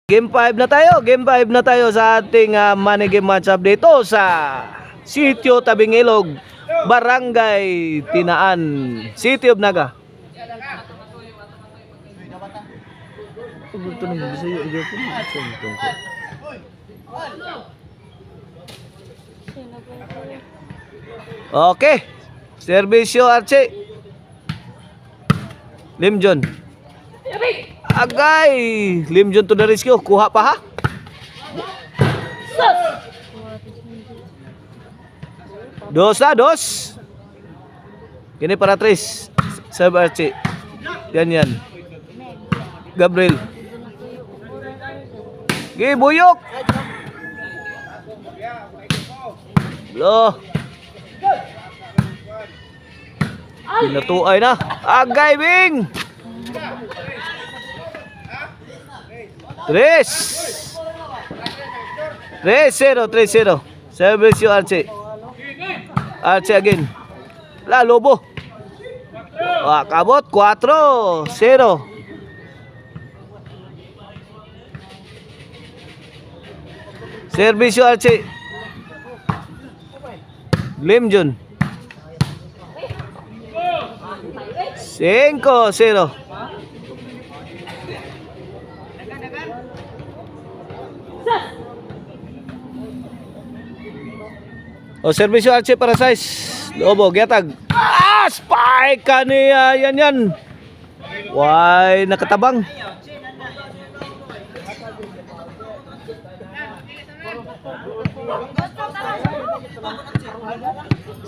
Game 5 na tayo. Game 5 na tayo sa ating money game matchup dito sa Sitio Tabing Ilog, Barangay Tinaan, City of Naga. Okay. Servisyo Archie. Limjon. Agay! Limjon to the rescue. Kuha pa ha? Dos na, dos. Kini para tres. Serve Archie. Yan. Gabriel. Gibuyok. Lo. Pinatuay na. Agay, Bing! Tres. 3-0. Servicio Archie. Archie again. La Lobo. Kabot 4-0. Servicio Archie. Limjon. 5-0. O servisyo Archie para size. Lobo, giatag. Spike kaniya. Yan. Why, nakatabang.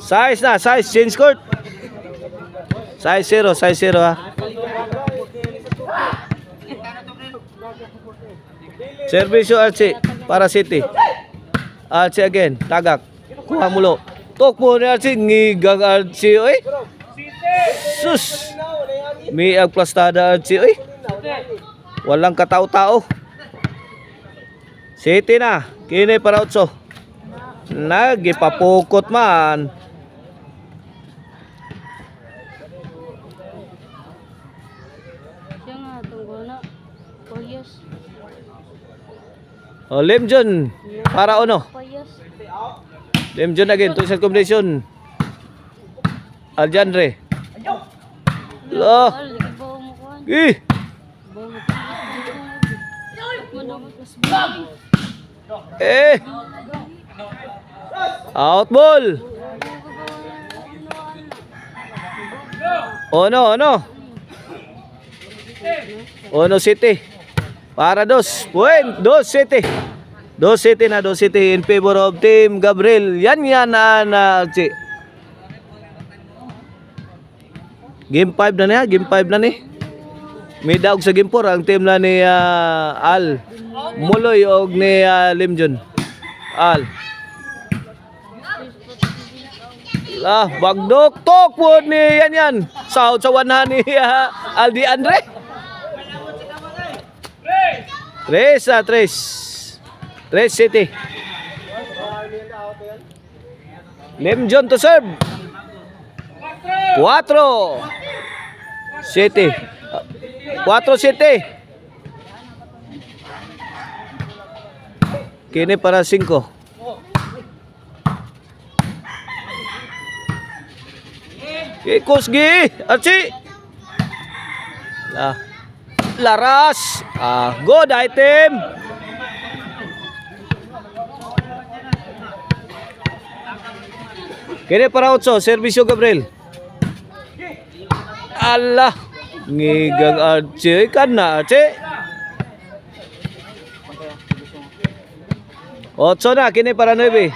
Size na, size. Change court. Size 0 ha. Servisyo Archie para City. Archie again, tagak. Kuha mulo. Tok mo ni Archie, ngigang Archie oy. Sus. Mi agplastada Archie oy. Walang katao-tao. City na, kini para 8. Nagipapukot man. O Limjon para ono. Limjon again to set combination. Aljandre. Lo. Out ball. Ono City. Para dos City. Dos City in favor of Team Gabriel. Yan na Archie. Game 5 na niya. Game 5 na ni. May daog sa game 4 ang team na ni Al Muloy og ni Limjon. Al. Bagdok tok po ni yan. South sa wanahan ni Aldi Andre. 3 City. Limjon to serve. 4 City. 4 City. Kini para 5. Kusgi Archie. Laras. Good item. Kini para 8, servisyo Gabriel. Allah, ngigang Archie kan na Archie. 8 na, kini para 9.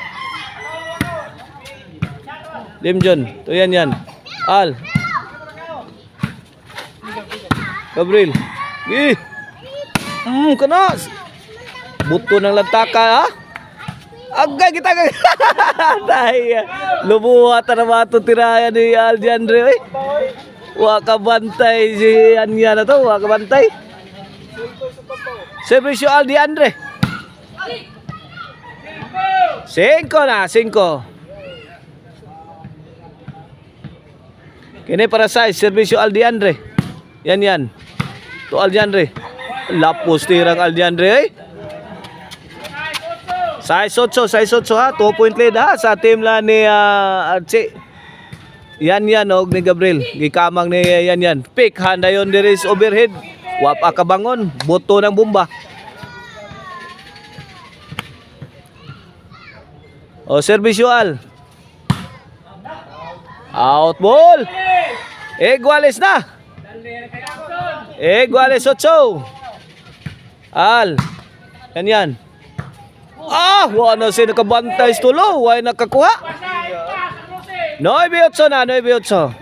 Limjon, to yan. Al. Gabriel. Kena. Buto ng lantaka ha. Agay kita kag. Lubuhat na mato tirayan ni Aljandre. Wa ka bantay si Anya na to, wa ka bantay. Servisyo Aldi Andre. 5 na, 5. Kini para size servisyo Aldi Andre. Yan. To Aljandre. Lapos tirang Aldiandre eh. 6-8 ha. 2 point lead ha sa team la ni Archie. Yan og ni Gabriel. Gikamang ni yan. Pick handa yon diri sa overhead. Wapa kabangon. Boto ng bomba. O servisyual. Out ball. Iguales na. Iguales 8. Al. Yan. Wala si nakabantay sa tulo. Wala nakakuha. 9-8 na. 9-8.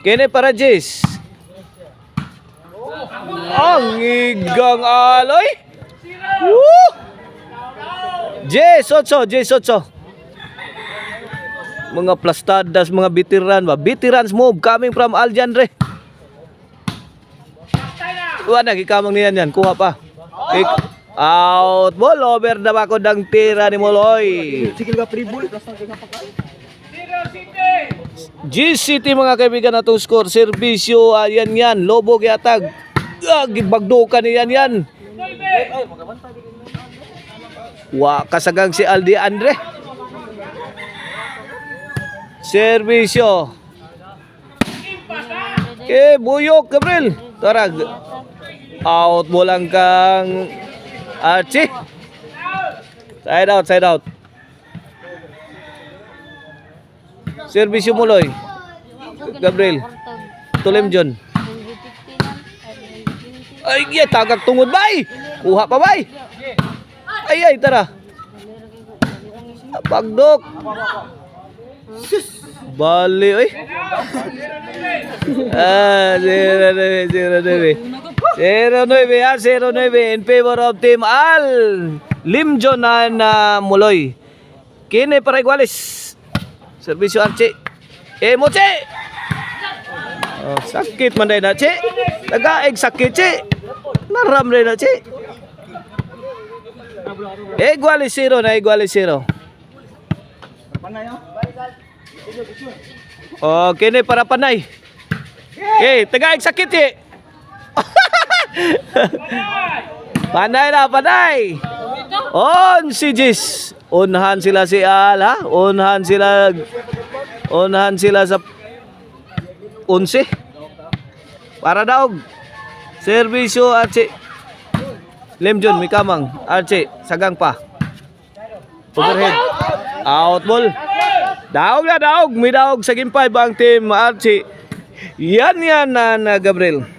Kini para Jis. Ang igang aloy. Woo! Jis 8. Mga plastadas, mga veteran ba? Veterans move coming from Aldiandre. Wala gikamang niyan yan. Kuha pa. Out ball over na ba ko dang tira ni Moloy. GCT mga kaibigan na itong score. Servisyo, yan. Lobo giatag. Gibagdukan yan. Kasagang si Aldiandre. Servisyo. Buyok Gabriel. Tarag. Out mo lang kang Archie. Side out. Servisyo Muloy. Gabriel. Tulim John. Ay, tagak tungod bay. Kuha pa bay. Ay, tara. Pagdok. Bali, oy. 0-9 in favor of team Al Limjon na Muloy. Kini para iguales. Servisyo Archie. Moche. Sakit man day na Chi. Tagaig sakit Chi. Naram day na Chi. Iguales 0 na iguales 0. Kini para Panay. Tagaig sakit Chi. Panay. On si Jis. Unhan sila si Al ha. Unhan sila sa 11. Para daog. Servisyo Archie. Limjon mikamang. Archie sagang pa. Overhead. Out ball. Daog. May daog sa game 5 ang team Archie. Yan na Gabriel.